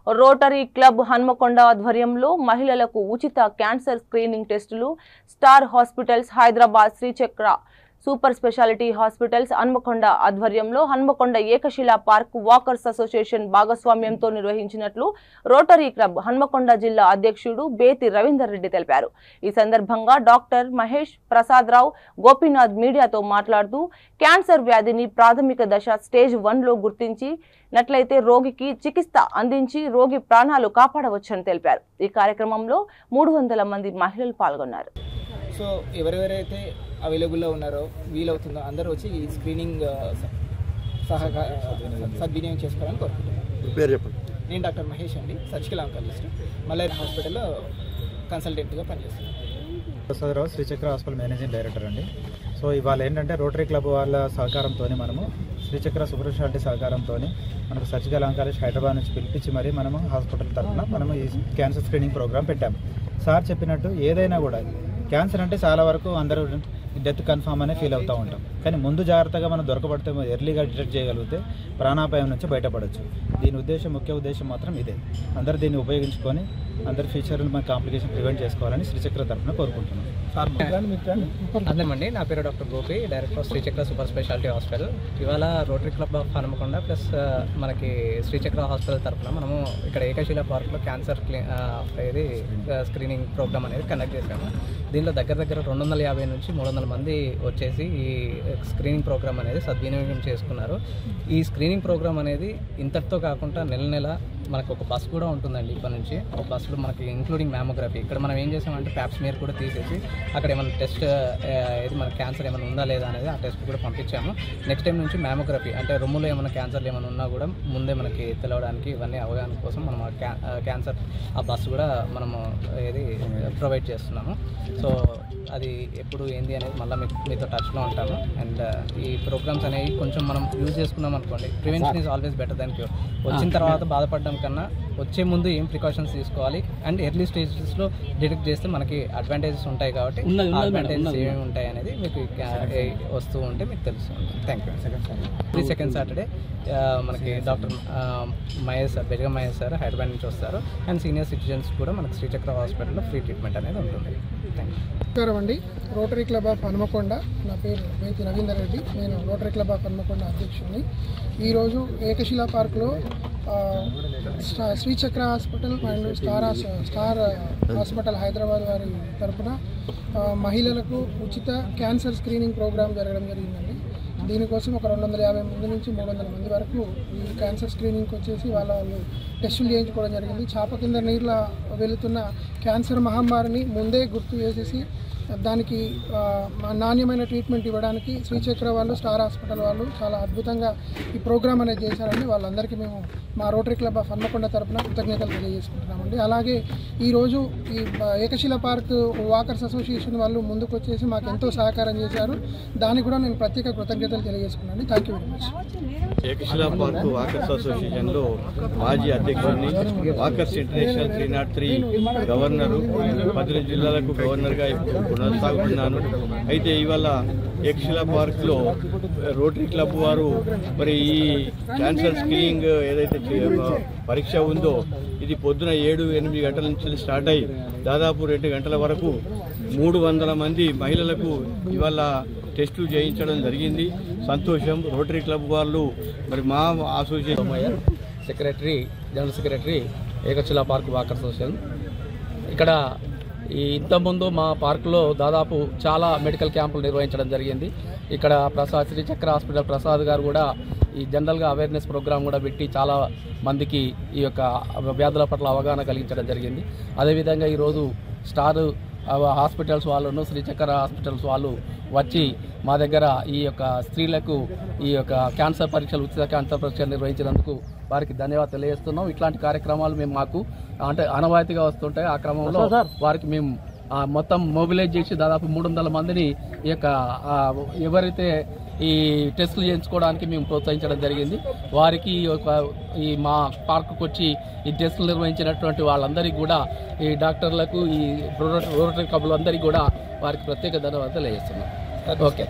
Rotary club Hanamkonda ఆధ్వర్యంలో మహిళలకు ఉచిత క్యాన్సర్ స్క్రీనింగ్ టెస్టులు స్టార్ హాస్పిటల్స్ హైదరాబాద్ శ్రీచక్ర సూపర్ స్పెషాలిటీ హాస్పిటల్స్ హన్మకొండ ఆధ్వర్యంలో హన్మకొండ ఏకశిలా పార్క్ వాకర్స్ అసోసియేషన్ భాగస్వామ్యంతో నిర్వహించినట్లు రోటరీ క్లబ్ హన్మకొండ జిల్లా అధ్యక్షుడు బేతి రవీందర్ రెడ్డి తెలిపారు. ఈ సందర్భంగా డాక్టర్ మహేష్ ప్రసాదరావు గోపీనాథ్ మీడియాతో మాట్లాడుతూ క్యాన్సర్ వ్యాధిని ప్రాథమిక దశ స్టేజ్ 1లో గుర్తించినట్లయితే రోగికి చికిత్స అందించి రోగి ప్రాణాలు కాపాడవచ్చని తెలిపారు. ఈ కార్యక్రమంలో 300 మంది మహిళలు పాల్గొన్నారు. సో ఎవరెవరైతే అవైలబుల్లో ఉన్నారో వీలవుతుందో అందరూ వచ్చి ఈ స్క్రీనింగ్ సద్వినియోగం చేసుకోవాలని కోరుకుంటున్నాను. పేరు చెప్పండి. నేను డాక్టర్ మహేష్ అండి, సర్జికల్ ఆంకాలజిస్ట్, మల్లయ్య హాస్పిటల్లో కన్సల్టెంట్గా పనిచేస్తున్నాను. ప్రసాదరావు శ్రీచక్ర హాస్పిటల్ మేనేజింగ్ డైరెక్టర్ అండి. సో ఇవాళ ఏంటంటే రోటరీ క్లబ్ వాళ్ళ సహకారంతో మనము శ్రీచక్ర సూపర్ స్పెషాలిటీ సహకారంతో మనకు సర్జికల్ ఆంకాలజిస్ట్ హైదరాబాద్ నుంచి పిలిపించి మరి మనము హాస్పిటల్ తరఫున మనము ఈ క్యాన్సర్ స్క్రీనింగ్ ప్రోగ్రామ్ పెట్టాము. సార్ చెప్పినట్టు ఏదైనా కూడా క్యాన్సర్ అంటే చాలా వరకు అందరూ డెత్ కన్ఫామ్ అనే ఫీల్ అవుతూ ఉంటాం. కానీ ముందు జాగ్రత్తగా మనం దొరకబడితే ఎర్లీగా డిటెక్ట్ చేయగలిగితే ప్రాణాపాయం నుంచి బయటపడవచ్చు. దీని ముఖ్య ఉద్దేశం మాత్రం ఇదే. అందరూ దీన్ని ఉపయోగించుకొని అందరి ఫ్యూచర్లో మన కాంప్లికేషన్ ప్రివెంట్ చేసుకోవాలని శ్రీచక్ర తరఫున కోరుకుంటున్నాం. అందరమండి, నా పేరు doctor Gopi, director of Srichakra super speciality hospital. ఇవాళ rotary club of Hanamkonda plus మనకి శ్రీచక్ర హాస్పిటల్ తరఫున మనము ఇక్కడ ఏకశిలా పార్క్లో క్యాన్సర్ ఇది స్క్రీనింగ్ ప్రోగ్రామ్ అనేది కండక్ట్ చేశాము. దీనిలో దగ్గర 250 నుంచి 300 మంది వచ్చేసి ఈ స్క్రీనింగ్ ప్రోగ్రామ్ అనేది సద్వినియోగం చేసుకున్నారు. ఈ స్క్రీనింగ్ ప్రోగ్రామ్ అనేది ఇంతటితో కాకుండా నెల మనకు ఒక బస్ కూడా ఉంటుందండి. ఇప్పటి నుంచి ఒక బస్సులో మనకి ఇంక్లూడింగ్ మ్యామోగ్రఫీ. ఇక్కడ మనం ఏం చేసామంటే ప్యాప్స్మియర్ కూడా తీసేసి అక్కడ ఏమైనా టెస్ట్ ఏది మన క్యాన్సర్ ఏమైనా ఉందా లేదా అనేది ఆ టెస్ట్ కూడా పంపించాము. నెక్స్ట్ టైం నుంచి మ్యామోగ్రఫీ అంటే రొమ్ములో ఏమైనా క్యాన్సర్లు ఏమైనా ఉన్నా కూడా ముందే మనకి తెలవడానికి ఇవన్నీ అవగాహన కోసం మనం క్యాన్సర్ ఆ బస్సు కూడా మనము ఏది ప్రొవైడ్ చేస్తున్నాము. సో అది ఎప్పుడు ఏంది అనేది మళ్ళీ మీతో టచ్లో ఉంటాము. అండ్ ఈ ప్రోగ్రామ్స్ అనేవి కొంచెం మనం యూజ్ చేసుకున్నాం అనుకోండి, prevention is always better than cure. వచ్చిన తర్వాత బాధపడడం కన్నా వచ్చే ముందు ఏం ప్రికాషన్స్ తీసుకోవాలి అండ్ ఎర్లీ స్టేజెస్లో డిటెక్ట్ చేస్తే మనకి అడ్వాంటేజెస్ ఉంటాయి. కాబట్టి అడ్వాంటేజెస్ ఏమేమి ఉంటాయి అనేది మీకు వస్తూ ఉంటే మీకు తెలుస్తుంది. Thank you. సెకండ్ సాటర్డే మనకి doctor Mahesh sir, Bejaga Mahesh sir Hyderabad నుంచి వస్తారు. అండ్ సీనియర్ సిటిజన్స్ కూడా మనకి శ్రీచక్ర హాస్పిటల్లో ఫ్రీ ట్రీట్మెంట్ అనేది ఉంటుంది. Thank you. నమస్కారం అండి. రోటరీ క్లబ్ ఆఫ్ హన్మకొండ, నా పేరు బేతి రవీందర్ రెడ్డి, నేను రోటరీ క్లబ్ ఆఫ్ హన్మకొండ అధ్యక్షుడిని. ఈరోజు ఏకశిలా పార్క్లో Srichakra hospital and star hospital Hyderabad వారి తరఫున మహిళలకు ఉచిత క్యాన్సర్ స్క్రీనింగ్ ప్రోగ్రాం జరగడం జరిగిందండి. దీనికోసం ఒక 250 మంది నుంచి 300 మంది వరకు ఈ క్యాన్సర్ స్క్రీనింగ్కి వచ్చేసి వాళ్ళు టెస్టులు చేయించుకోవడం జరిగింది. చాప కింద నీళ్ళ వెళుతున్న క్యాన్సర్ మహమ్మారిని ముందే గుర్తు చేసేసి దానికి నాణ్యమైన ట్రీట్మెంట్ ఇవ్వడానికి శ్రీచక్ర వాళ్ళు, స్టార్ హాస్పిటల్ వాళ్ళు చాలా అద్భుతంగా ఈ ప్రోగ్రామ్ అనేది చేశారండి. వాళ్ళందరికీ మేము మా రోటరీ క్లబ్ ఆఫ్ హన్మకొండ తరఫున కృతజ్ఞతలు తెలియజేసుకుంటున్నామండి. అలాగే ఈరోజు ఈ ఏకశిలా పార్క్ వాకర్స్ అసోసియేషన్ వాళ్ళు ముందుకు వచ్చేసి మాకు ఎంతో సహకారం చేశారు. దానికి కూడా నేను ప్రత్యేక కృతజ్ఞతలు తెలియజేసుకున్నాను. Thank you very much. Ekashila park walkers అసోసియేషన్లో మాజీ అధ్యక్షుడిని, వాకర్స్ ఇంటర్నేషనల్ 303 గవర్నరు, 10 జిల్లాలకు గవర్నర్గా కొనసాగుతున్నాను. అయితే ఇవాళ ఏకశిలా పార్క్లో రోటరీ క్లబ్ వారు మరి ఈ క్యాన్సర్ స్క్రీనింగ్ ఏదైతే పరీక్ష ఉందో ఇది పొద్దున 7-8 గంటల నుంచి స్టార్ట్ అయ్యి దాదాపు 2 గంటల వరకు 300 మంది మహిళలకు ఇవాళ టెస్టులు చేయించడం జరిగింది. సంతోషం. రోటరీ క్లబ్ వాళ్ళు మరి మా association secretary, general secretary Ekashila park walkers association. ఇక్కడ ఇంతకుముందు మా పార్కులో దాదాపు చాలా మెడికల్ క్యాంపులు నిర్వహించడం జరిగింది. ఇక్కడ శ్రీచక్ర హాస్పిటల్ ప్రసాద్ గారు కూడా ఈ జనరల్గా అవేర్నెస్ ప్రోగ్రామ్ కూడా పెట్టి చాలా మందికి ఈ యొక్క వ్యాధుల పట్ల అవగాహన కలిగించడం జరిగింది. అదేవిధంగా ఈరోజు స్టార్ హాస్పిటల్స్ వాళ్ళను, శ్రీచక్ర హాస్పిటల్స్ వాళ్ళు వచ్చి మా దగ్గర ఈ యొక్క స్త్రీలకు ఈ యొక్క క్యాన్సర్ పరీక్షలు, ఉచిత క్యాన్సర్ పరీక్షలు నిర్వహించినందుకు వారికి ధన్యవాదాలు తెలియజేస్తున్నాం. ఇట్లాంటి కార్యక్రమాలు మేము మాకు అంటే ఆనవాయితీగా వస్తుంటాయి. ఆ క్రమంలో వారికి మేము మొత్తం మొబిలైజ్ చేసి దాదాపు 300 మందిని ఈ యొక్క ఎవరైతే ఈ టెస్టులు చేయించుకోవడానికి మేము ప్రోత్సహించడం జరిగింది. వారికి ఈ మా పార్కుకు వచ్చి ఈ టెస్టులు నిర్వహించినటువంటి వాళ్ళందరికీ కూడా, ఈ డాక్టర్లకు, ఈ రోటరీ క్లబ్లందరికీ కూడా వారికి ప్రత్యేక ధన్యవాదాలు తెలియజేస్తున్నాం. ఓకే.